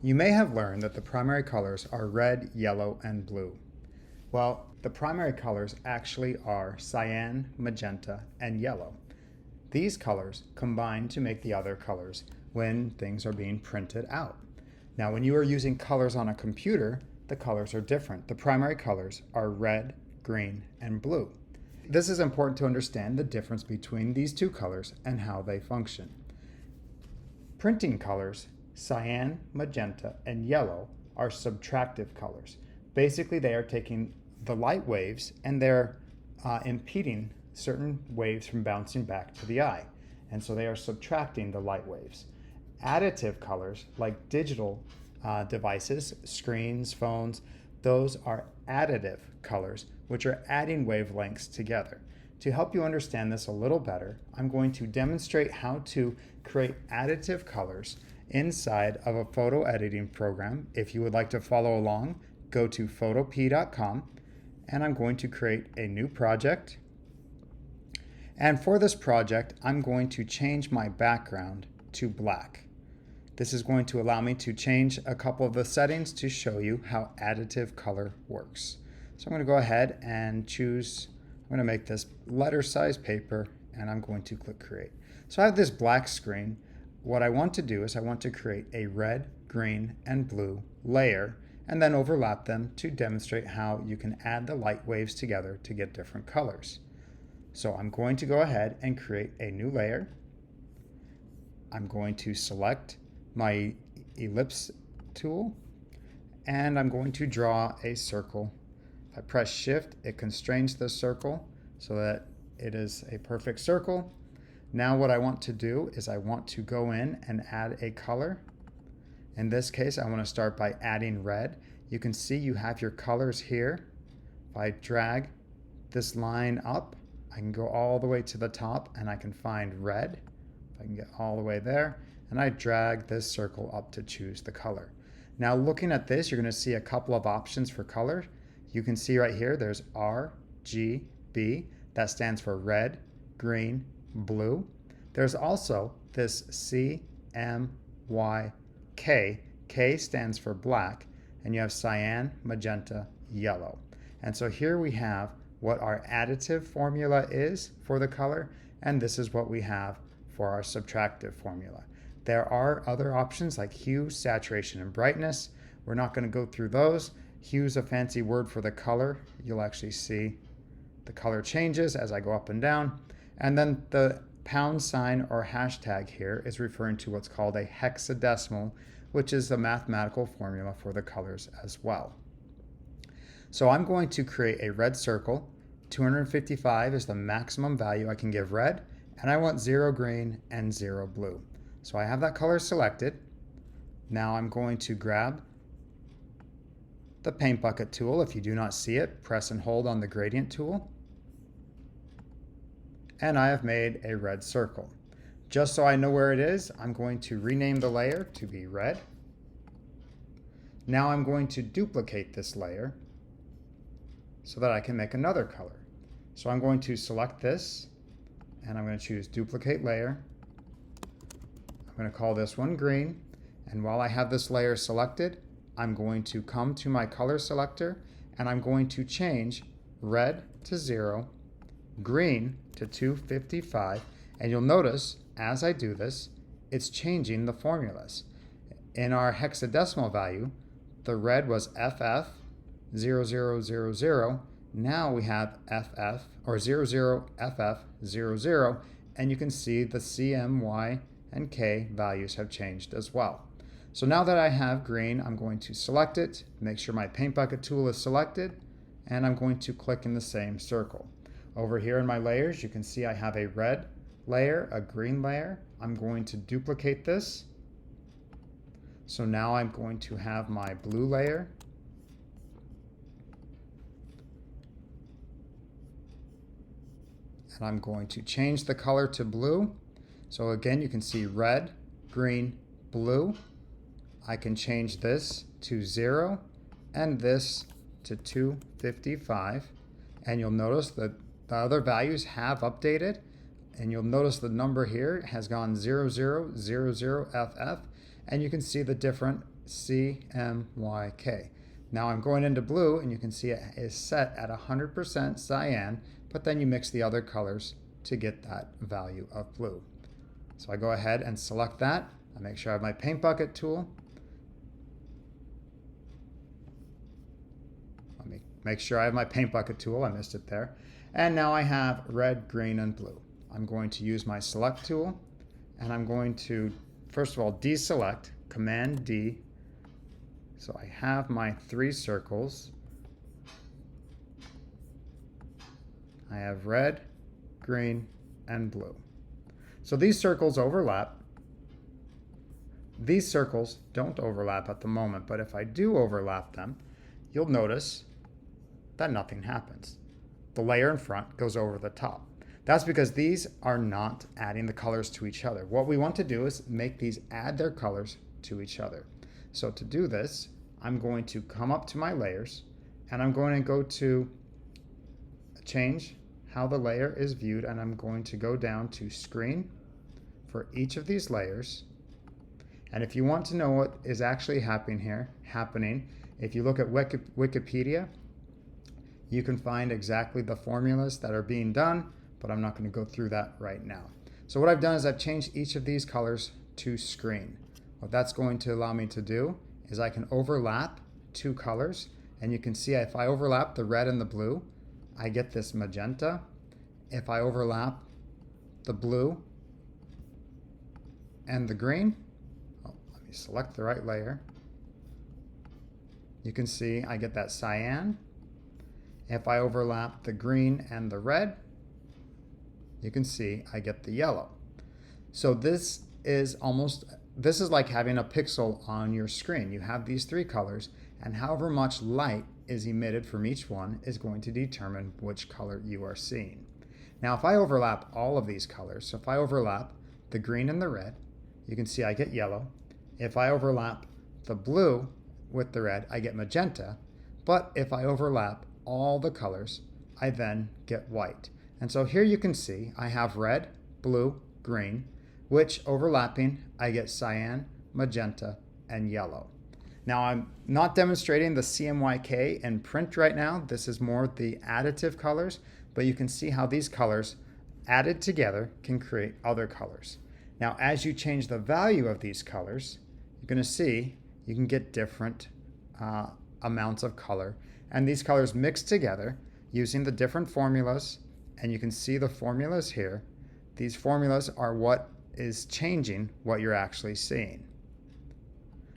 You may have learned that the primary colors are red, yellow, and blue. Well, the primary colors actually are cyan, magenta, and yellow. These colors combine to make the other colors when things are being printed out. Now, when you are using colors on a computer, the colors are different. The primary colors are red, green, and blue. This is important to understand the difference between these two colors and how they function. Printing colors, cyan, magenta, and yellow, are subtractive colors. Basically, they are taking the light waves and they're impeding certain waves from bouncing back to the eye. And so they are subtracting the light waves. Additive colors, like digital devices, screens, phones, those are additive colors, which are adding wavelengths together. To help you understand this a little better, I'm going to demonstrate how to create additive colors inside of a photo editing program. If you would like to follow along, go to photop.com, and I'm going to create a new project. And for this project, I'm going to change my background to black. This is going to allow me to change a couple of the settings to show you how additive color works. So I'm going to go ahead and choose, I'm going to make this letter size paper, and I'm going to click create. So I have this black screen. What I want to do is I want to create a red, green, and blue layer and then overlap them to demonstrate how you can add the light waves together to get different colors. So I'm going to go ahead and create a new layer. I'm going to select my ellipse tool, and I'm going to draw a circle. If I press shift, it constrains the circle so that it is a perfect circle. Now what I want to do is I want to go in and add a color. In this case, I want to start by adding red. You can see you have your colors here. If I drag this line up, I can go all the way to the top and I can find red. If I can get all the way there, and I drag this circle up to choose the color. Now looking at this, you're going to see a couple of options for color. You can see right here there's RGB, that stands for red, green, blue. There's also this CMY, K stands for black, and you have cyan, magenta, yellow. And so here we have what our additive formula is for the color, and this is what we have for our subtractive formula. There are other options like hue, saturation, and brightness. We're not going to go through those. Hue is a fancy word for the color. You'll actually see the color changes as I go up and down. And then the pound sign or hashtag here is referring to what's called a hexadecimal, which is the mathematical formula for the colors as well. So I'm going to create a red circle. 255 is the maximum value I can give red, and I want 0 green and 0 blue. So I have that color selected. Now I'm going to grab the paint bucket tool. If you do not see it, press and hold on the gradient tool. And I have made a red circle. Just so I know where it is, I'm going to rename the layer to be red. Now I'm going to duplicate this layer so that I can make another color. So I'm going to select this, and I'm going to choose duplicate layer. I'm going to call this one green, and while I have this layer selected, I'm going to come to my color selector, and I'm going to change red to 0, green to 255, and you'll notice as I do this, it's changing the formulas. In our hexadecimal value, the red was FF0000. Now we have FF or 00FF00, and you can see the CMY and K values have changed as well. So now that I have green, I'm going to select it, make sure my paint bucket tool is selected, and I'm going to click in the same circle. Over here in my layers, you can see I have a red layer, a green layer. I'm going to duplicate this. So now I'm going to have my blue layer. And I'm going to change the color to blue. So again, you can see red, green, blue. I can change this to 0 and this to 255. And you'll notice that the other values have updated. And you'll notice the number here has gone 0000FF. and you can see the different CMYK. Now I'm going into blue, and you can see it is set at 100% cyan, but then you mix the other colors to get that value of blue. So I go ahead and select that. I make sure I have my paint bucket tool. Let me make sure I have my paint bucket tool. I missed it there. And now I have red, green, and blue. I'm going to use my select tool, and I'm going to, first of all, deselect, Command D. So I have my 3 circles. I have red, green, and blue. So these circles overlap. These circles don't overlap at the moment, but if I do overlap them, you'll notice that nothing happens. The layer in front goes over the top. That's because these are not adding the colors to each other. What we want to do is make these add their colors to each other. So to do this, I'm going to come up to my layers, and I'm going to go to change how the layer is viewed, and I'm going to go down to screen for each of these layers. And if you want to know what is actually happening here, if you look at Wikipedia, you can find exactly the formulas that are being done, but I'm not going to go through that right now. So what I've done is I've changed each of these colors to screen. What that's going to allow me to do is I can overlap 2 colors, and you can see if I overlap the red and the blue, I get this magenta. If I overlap the blue and the green, let me select the right layer, you can see I get that cyan. If I overlap the green and the red, you can see I get the yellow. So this is like having a pixel on your screen. You have these 3 colors, and however much light is emitted from each one is going to determine which color you are seeing. Now if I overlap all of these colors, so if I overlap the green and the red, you can see I get yellow. If I overlap the blue with the red, I get magenta. But if I overlap all the colors, I then get white. And so here you can see I have red, blue, green, which overlapping I get cyan, magenta, and yellow. Now I'm not demonstrating the CMYK in print right now. This is more the additive colors, but you can see how these colors added together can create other colors. Now as you change the value of these colors, you're going to see you can get different amounts of color, and these colors mix together using the different formulas, and you can see the formulas here. These formulas are what is changing what you're actually seeing.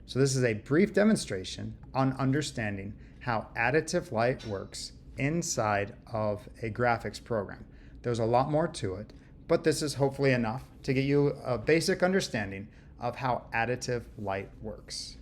So this is a brief demonstration on understanding how additive light works inside of a graphics program. There's a lot more to it, but this is hopefully enough to get you a basic understanding of how additive light works.